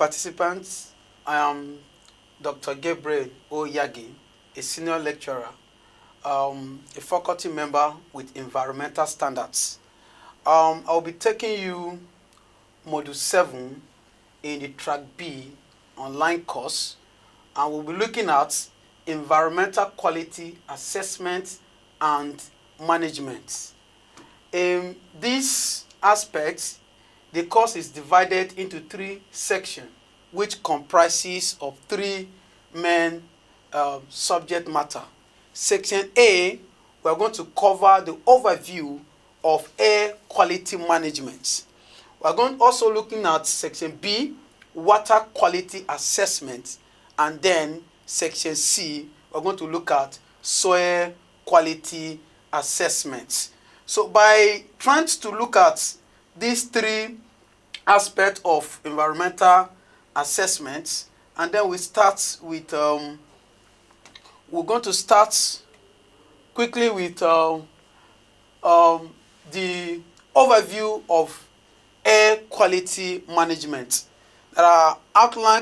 participants. I am Dr. Gabriel O. Yager, a senior lecturer, a faculty member with environmental standards. I'll be taking you Module 7 in the Track B online course, and we'll be looking at environmental quality assessment and management. In this aspect, the course is divided into 3 sections, which comprises of 3 main subject matter. Section A, we're going to cover the overview of air quality management. We're going also looking at Section B, water quality assessment, and then Section C, we're going to look at soil quality assessment. So by trying to look at these 3 aspects of environmental assessment, and then we start with we're going to start quickly with the overview of air quality management. There are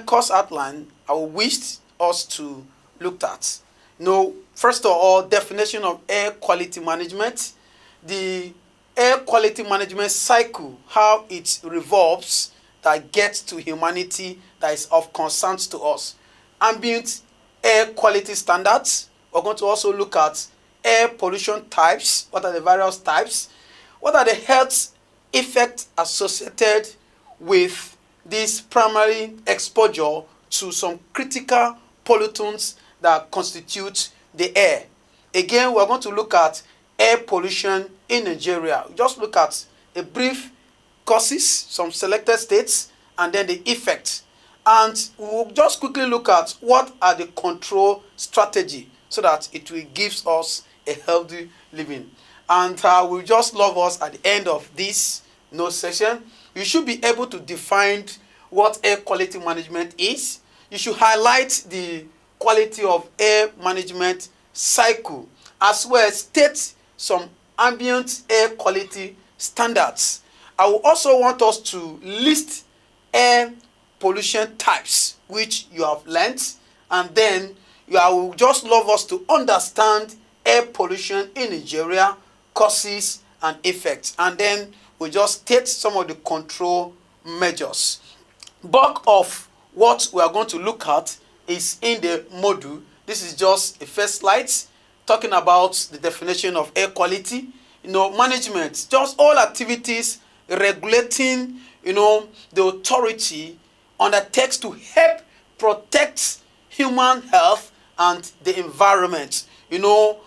course outline I wish us to look at. First of all, definition of air quality management, the air quality management cycle, how it revolves, that gets to humanity, that is of concern to us. Ambient air quality standards. We're going to also look at air pollution types. What are the various types? What are the health effects associated with this primary exposure to some critical pollutants that constitute the air? Again, we're going to look at air pollution in Nigeria. Just look at a brief causes, some selected states, and then the effect. And we'll just quickly look at what are the control strategy so that it will give us a healthy living. And we'll just love us at the end of this session. You should be able to define what air quality management is. You should highlight the quality of air management cycle, as well as state some ambient air quality standards. I will also want us to list air pollution types, which you have learned, and then I will just love us to understand air pollution in Nigeria, causes and effects, and then we just state some of the control measures. Bulk of what we are going to look at is in the module. This is just a first slide talking about the definition of air quality, management, just all activities regulating, the authority undertakes to help protect human health and the environment,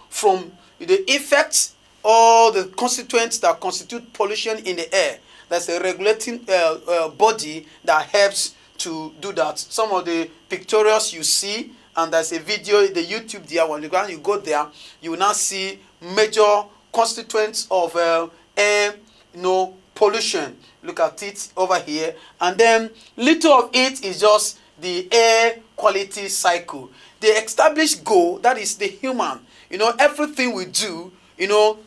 from the effects or the constituents that constitute pollution in the air. There's a regulating body that helps to do that. Some of the pictorials you see, and there's a video, the YouTube there, when you go there, you will now see major constituents of air, pollution. Look at it over here. And then little of it is just the air quality cycle. The established goal, that is the human, everything we do,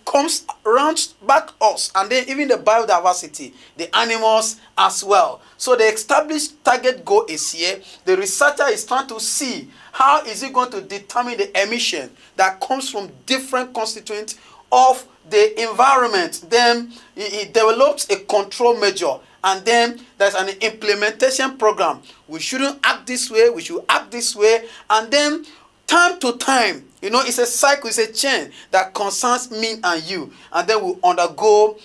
comes around back us, and then even the biodiversity, the animals as well. So the established target goal is here. The researcher is trying to see how is he going to determine the emission that comes from different constituents of the environment. Then he develops a control measure, and then there's an implementation program. We shouldn't act this way, we should act this way, and then time to time, it's a cycle, it's a chain that concerns me and you, and then we undergo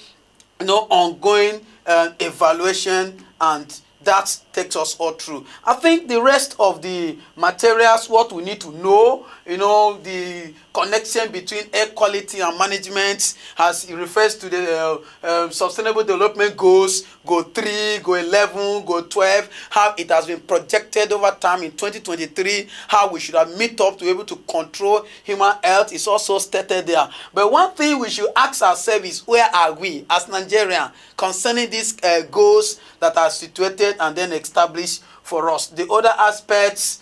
ongoing evaluation, and that takes us all through. I think the rest of the materials, what we need to know, the connection between air quality and management, as it refers to the Sustainable Development Goals, Goal 3, Goal 11, Goal 12, how it has been projected over time in 2023, how we should have met up to be able to control human health is also stated there. But one thing we should ask ourselves is, where are we as Nigerians concerning these goals that are situated and then established for us? The other aspects,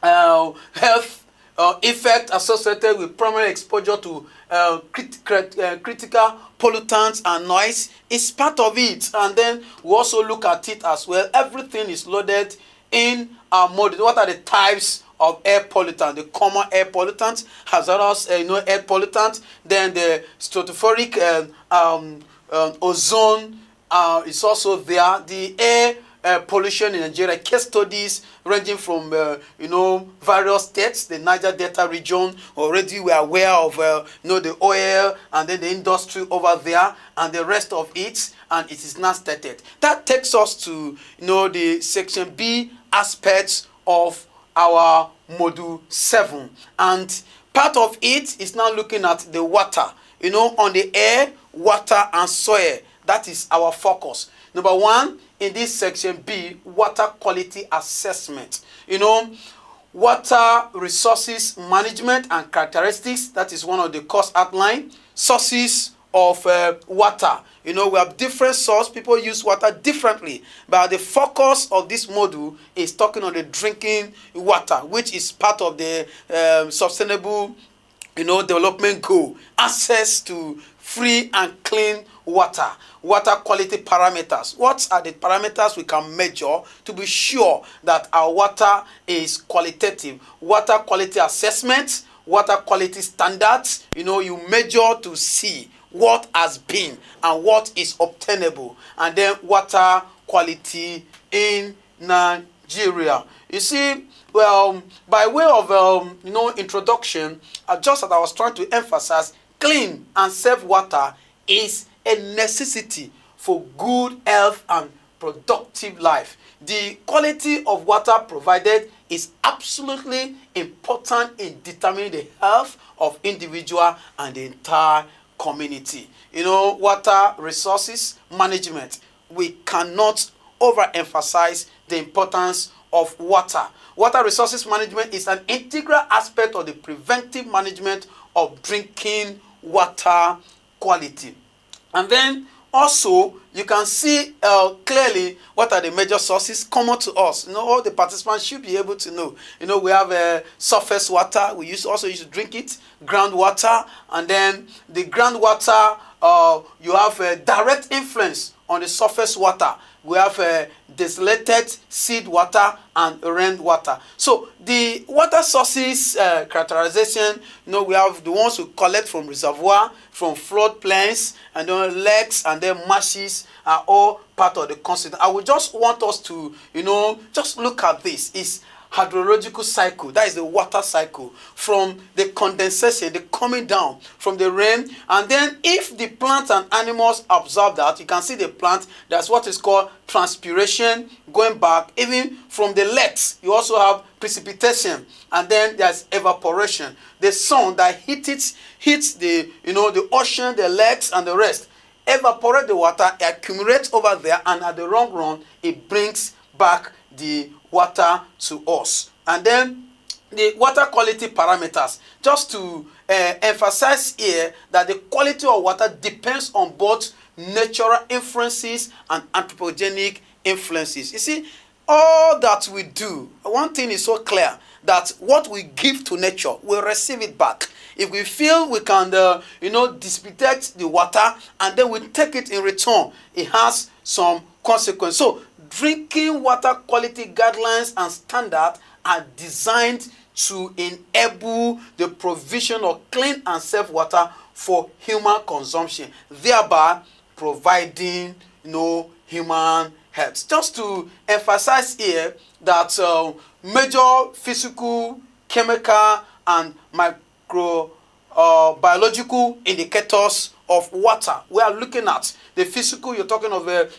health effect associated with primary exposure to critical pollutants and noise is part of it. And then we also look at it as well. Everything is loaded in our model. What are the types of air pollutants? The common air pollutants, hazardous air pollutants, then the stratospheric ozone is also there. The air pollution in Nigeria, case studies ranging from various states. The Niger Delta region, already we are aware of the oil and then the industry over there and the rest of it, and it is not stated. That takes us to the section B aspects of our module 7, and part of it is now looking at the water, on the air, water and soil. That is our focus. Number 1 in this section B, water quality assessment. Water resources management and characteristics. That is one of the course outline. Sources of water. We have different sources. People use water differently. But the focus of this module is talking on the drinking water, which is part of the sustainable development goal. Access to free and clean water. Water quality parameters. What are the parameters we can measure to be sure that our water is qualitative? Water quality assessment, water quality standards. You measure to see what has been and what is obtainable. And then water quality in Nigeria. You see, by way of introduction, just as I was trying to emphasize, clean and safe water is a necessity for good health and productive life. The quality of water provided is absolutely important in determining the health of individual and the entire community. Water resources management. We cannot overemphasize the importance of water. Water resources management is an integral aspect of the preventive management of drinking water quality. And then also you can see clearly what are the major sources common to us. All the participants should be able to know. We have surface water. We also use to drink it. Groundwater, and then the groundwater. You have a direct influence on the surface water. We have desalinated seed water and rainwater. So the water sources characterization, we have the ones we collect from reservoir, from flood plains, and then lakes, and then marshes are all part of the concept. I would just want us to, just look at this. It's hydrological cycle. That is the water cycle, from the condensation, the coming down from the rain, and then if the plants and animals observe that, you can see the plant, that's what is called transpiration going back. Even from the lakes, you also have precipitation, and then there's evaporation. The sun that hits the the ocean, the lakes, and the rest, evaporate the water, accumulates over there, and at the long run it brings back the water to us. And then the water quality parameters, just to emphasize here that the quality of water depends on both natural influences and anthropogenic influences. You see, all that we do, one thing is so clear, that what we give to nature, we receive it back. If we feel we can dissipate the water and then we take it in return, it has some consequence. So drinking water quality guidelines and standards are designed to enable the provision of clean and safe water for human consumption, thereby providing human health. Just to emphasize here that major physical, chemical, and microbiological indicators of water we are looking at. The physical, you're talking of the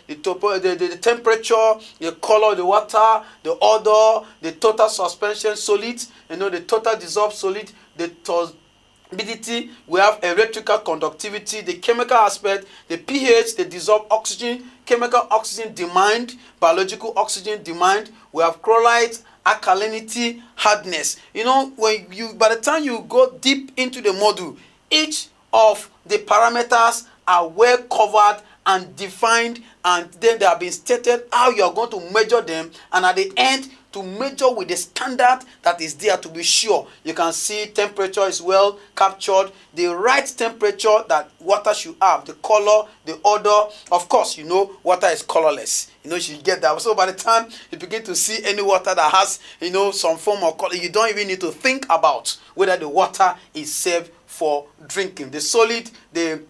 temperature, the color of the water, the odor, the total suspension solid, the total dissolved solid, the turbidity. We have electrical conductivity, the chemical aspect, the pH, the dissolved oxygen, chemical oxygen demand, biological oxygen demand. We have chloride, alkalinity, hardness. By the time you go deep into the module, each of the parameters are well covered and defined, and then they have been stated how you are going to measure them, and at the end to measure with the standard that is there to be sure. You can see temperature is well captured, the right temperature that water should have, the color, the odor. Of course, you know water is colorless. You should get that. So by the time you begin to see any water that has, some form of color, you don't even need to think about whether the water is safe for drinking. The solid, the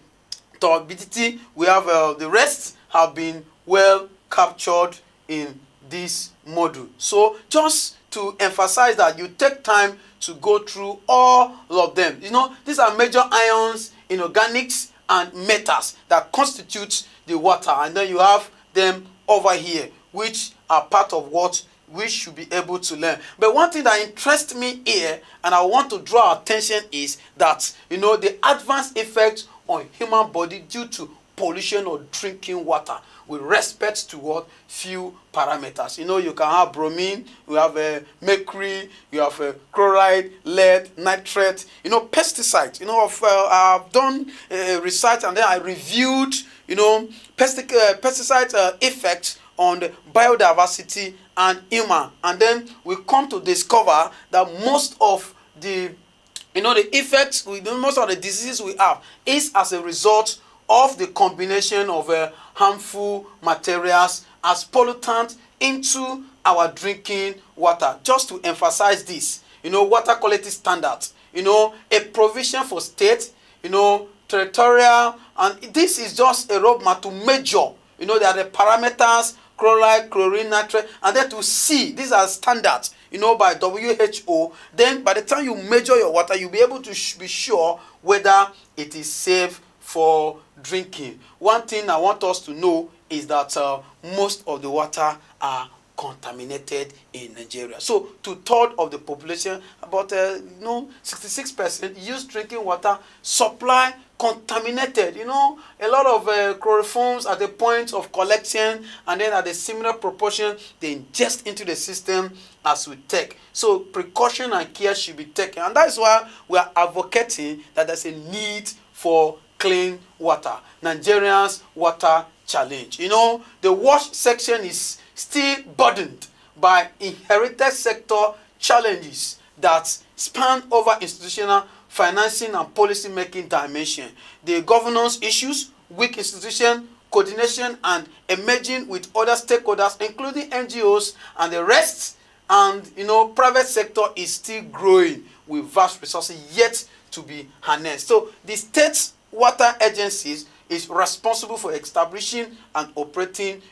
turbidity, we have the rest have been well captured in this module. So just to emphasize that you take time to go through all of them. These are major ions, inorganics, and metals that constitute the water, and then you have them over here, which are part of what we should be able to learn. But one thing that interests me here, and I want to draw attention, is that the adverse effects on human body due to pollution or drinking water with respect to what few parameters. You can have bromine, you have mercury, you have chloride, lead, nitrate, pesticides. I've done research, and then I reviewed pesticide effects on the biodiversity and human, and then we come to discover that most of the effects, most of the diseases we have is as a result of the combination of harmful materials as pollutants into our drinking water. Just to emphasize this, water quality standards, a provision for state, territorial, and this is just a roadmap to measure, there are the parameters, chloride, chlorine, nitrate, and then to see, these are standards, by WHO. Then by the time you measure your water, you'll be able to be sure whether it is safe for drinking. One thing I want us to know is that most of the water are contaminated in Nigeria. So 2/3 of the population, about 66%, use drinking water supply contaminated. A lot of chloroforms at the point of collection, and then at a similar proportion they ingest into the system as we take. So precaution and care should be taken, and that is why we are advocating that there's a need for clean water. Nigerians' water challenge. The wash section is still burdened by inherited sector challenges that span over institutional, financing, and policy making dimension. The governance issues, weak institution coordination, and emerging with other stakeholders, including NGOs and the rest. And private sector is still growing with vast resources yet to be harnessed. So the state's water agencies is responsible for establishing and operating,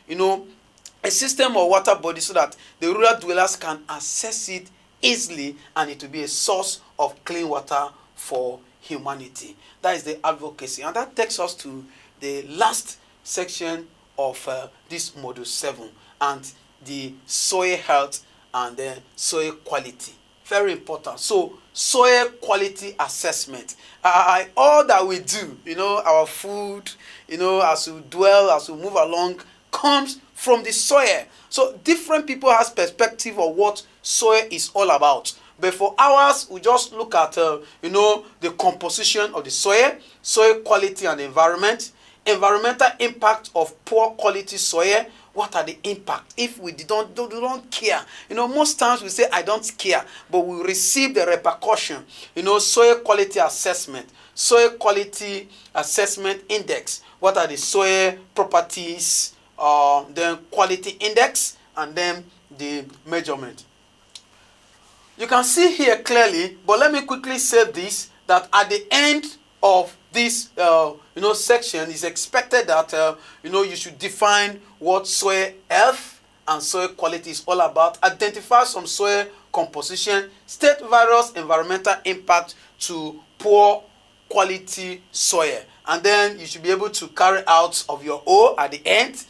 a system of water body so that the rural dwellers can access it easily, and it will be a source of clean water for humanity. That is the advocacy, and that takes us to the last section of this module 7, and the soil health and the soil quality. Very important. So soil quality assessment. All that we do, our food, as we dwell, as we move along, comes from the soil. So different people has perspective of what soil is all about. But for ours, we just look at the composition of the soil, soil quality and environment, environmental impact of poor quality soil. What are the impact if we don't care? Most times we say I don't care, but we receive the repercussion. Soil quality assessment, soil quality assessment index. What are the soil properties? Then quality index, and then the measurement. You can see here clearly, but let me quickly say this, that at the end of this section, is expected that you should define what soil health and soil quality is all about, identify some soil composition, state various environmental impact to poor quality soil, and then you should be able to carry out of your own at the end,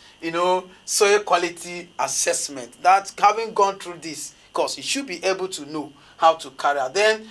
soil quality assessment. That's having gone through this course, you should be able to know how to carry out. Then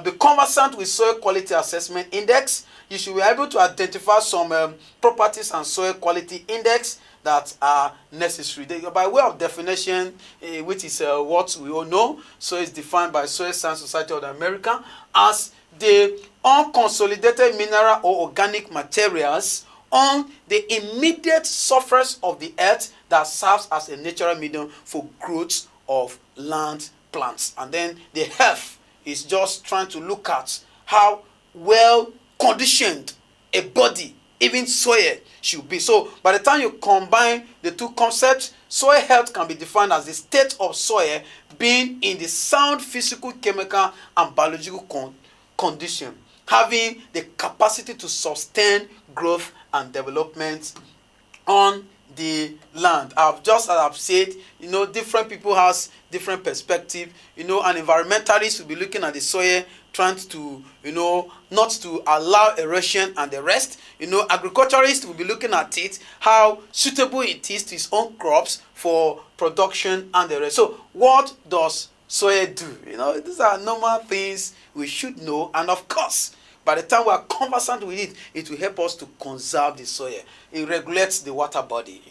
be conversant with soil quality assessment index. You should be able to identify some properties and soil quality index that are necessary. By way of definition, which is what we all know, so it's defined by Soil Science Society of America as the unconsolidated mineral or organic materials on the immediate surface of the earth that serves as a natural medium for growth of land plants. And then the health is just trying to look at how well conditioned a body, even soil, should be. So by the time you combine the two concepts, soil health can be defined as the state of soil being in the sound physical, chemical, and biological condition, having the capacity to sustain growth and development on the land. As I've said, different people has different perspective. An environmentalist will be looking at the soil, trying to, not to allow erosion and the rest. Agriculturalists will be looking at it, how suitable it is to his own crops for production and the rest. So what does soil do? These are normal things we should know, and of course, by the time we are conversant with it, it will help us to conserve the soil. It regulates the water body.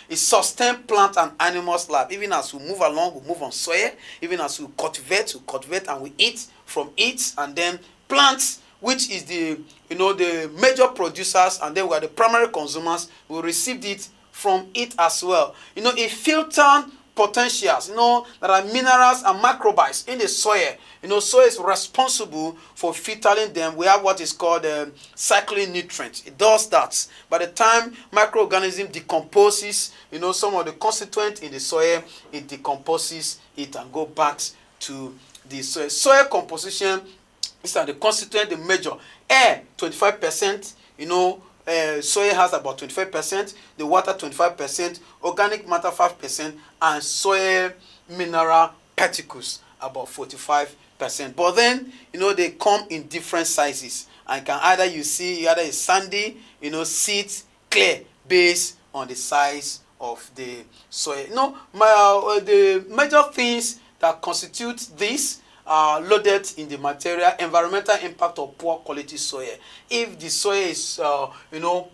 It sustains plant and animals' life. Even as we move along, we move on soil. Even as we cultivate and we eat from it. And then plants, which is the major producers, and then we are the primary consumers, we received it from it as well. It filters potentials. There are minerals and microbes in the soil. Soil is responsible for filtering them. We have what is called cycling nutrients. It does that. By the time microorganism decomposes, some of the constituents in the soil, it decomposes it and go back to the soil. Soil composition, these are the constituents, the major. Air, 25%, soil has about 25%, the water 25%, organic matter 5%, and soil mineral particles about 45%. But then, they come in different sizes, and can either it's sandy, seeds, clear, based on the size of the soil. The major things that constitute this are loaded in the material. Environmental impact of poor quality soil. If the soil is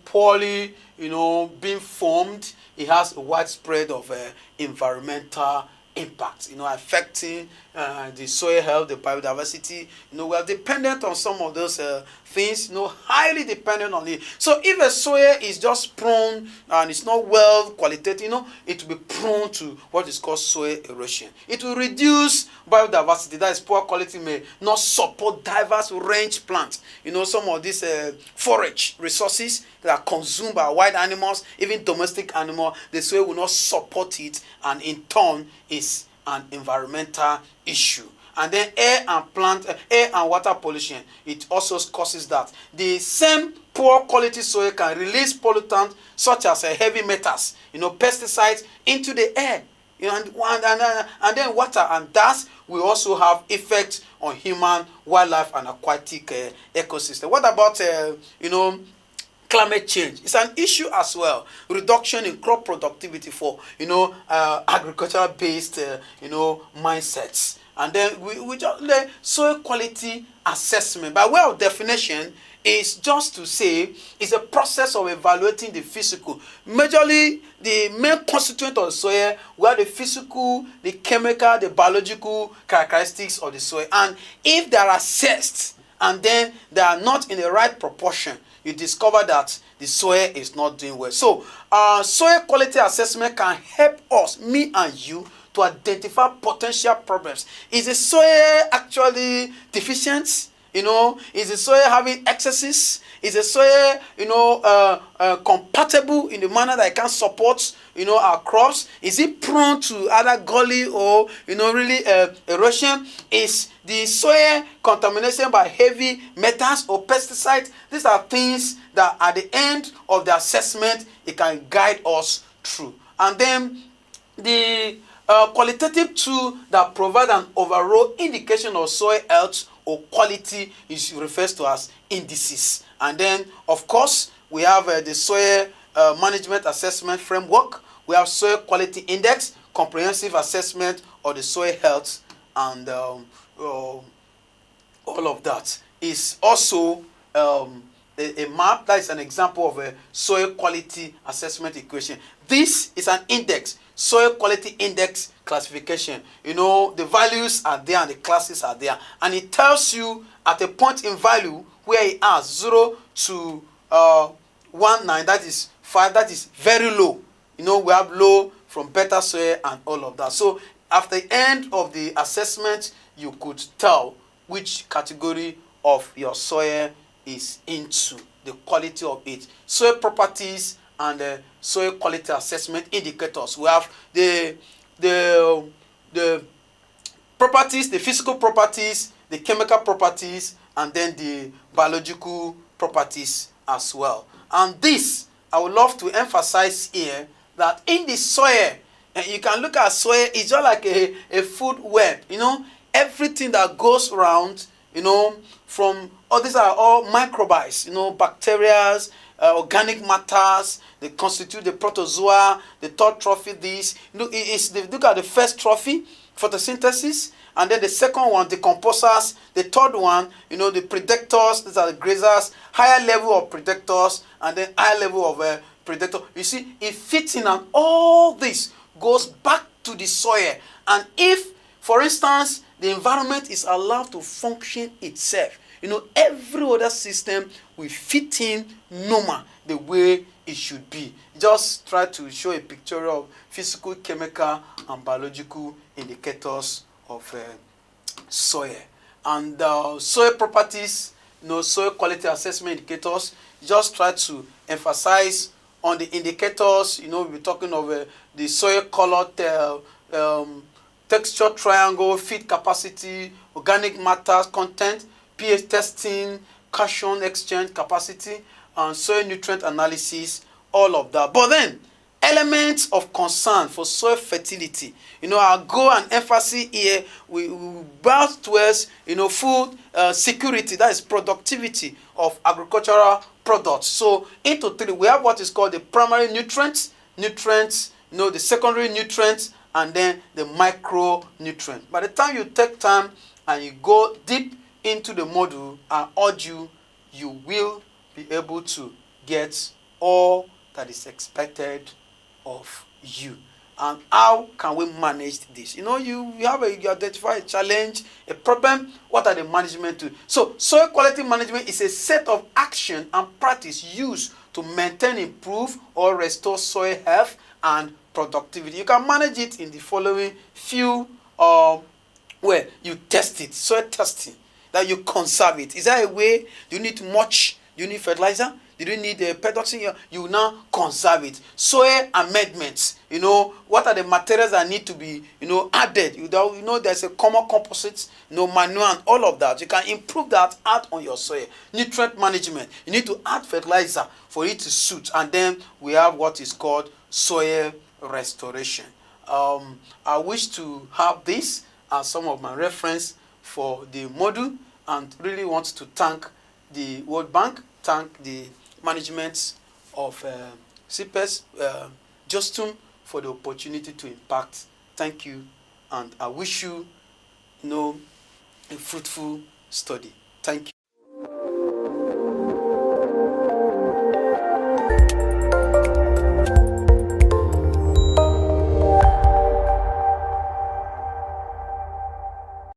poorly being formed, it has a widespread of environmental impact, affecting the soil health, the biodiversity. We are dependent on some of those things, highly dependent on it. So if a soil is just prone and it's not well qualitative, it will be prone to what is called soil erosion. It will reduce biodiversity. That is, poor quality may not support diverse range plants. Some of these forage resources that are consumed by wild animals, even domestic animals, the soil will not support it, and in turn is an environmental issue. And then air and water pollution, it also causes that. The same poor quality soil can release pollutants such as heavy metals, pesticides into the air, and then water, and that will also have effects on human, wildlife, and aquatic ecosystem. What about climate change? It's an issue as well. Reduction in crop productivity for agricultural based mindsets. And then we just let soil quality assessment, by way of definition, is just to say it's a process of evaluating the physical. Majorly, the main constituent of the soil were the physical, the chemical, the biological characteristics of the soil. And if they are assessed and then they are not in the right proportion, you discover that the soil is not doing well. So, soil quality assessment can help us, me and you, to identify potential problems. Is the soil actually deficient? Is the soil having excesses? Is the soil, compatible in the manner that it can support, our crops? Is it prone to either gully or, really erosion? Is the soil contamination by heavy metals or pesticides? These are things that at the end of the assessment, it can guide us through. And then the qualitative tool that provide an overall indication of soil health or quality is refers to as indices. And then, of course, we have the soil management assessment framework. We have soil quality index, comprehensive assessment of the soil health, and all of that is also a map. That is an example of a soil quality assessment equation. This is an index, soil quality index classification. The values are there and the classes are there, and it tells you at a point in value where it has 0 to 19, that is 5, that is very low. We have low from better soil and all of that. So After the end of the assessment, you could tell which category of your soil is into, the quality of it. Soil properties and soil quality assessment indicators. We have the properties, the physical properties, the chemical properties, and then the biological properties as well. And this, I would love to emphasize here, that in the soil, you can look at soil, it's just like a food web, everything that goes around, from, these are all microbes, bacteria, organic matters, they constitute the protozoa, the third trophy, this, they look at the first trophy, photosynthesis, and then the second one, the decomposers, the third one, the predators, these are the grazers, higher level of predators, and then higher level of predator. You see, it fits in, and all this goes back to the soil. And if, for instance, the environment is allowed to function itself, every other system will fit in normal the way it should be. Just try to show a picture of physical, chemical, and biological indicators of soil. And soil properties, soil quality assessment indicators, just try to emphasize on the indicators. We're talking of the soil color, texture triangle, feed capacity, organic matter content, pH testing, cation exchange capacity, and soil nutrient analysis, all of that. But then, elements of concern for soil fertility. Our goal and emphasis here, we bounce towards, food security, that is productivity of agricultural products. So, into three, we have what is called the primary nutrients, the secondary nutrients, and then the micronutrient. By the time you take time and you go deep into the module, I urge you, you will be able to get all that is expected of you. And how can we manage this? You identify a challenge, a problem. What are the management tools? So soil quality management is a set of action and practice used to maintain, improve, or restore soil health and productivity. You can manage it in the following few where you test it, soil testing, that you conserve it. Is there a way? Do you need mulch? Do you need fertilizer? Do you need pedoxy? You now conserve it. Soil amendments. What are the materials that need to be, added? There's a common composite, manure, and all of that. You can improve that, add on your soil. Nutrient management. You need to add fertilizer for it to suit. And then we have what is called soil restoration. I wish to have this as some of my reference for the module, and really want to thank the World Bank, thank the management of CPES, Justum, for the opportunity to impact. Thank you, and I wish you, a fruitful study. Thank you.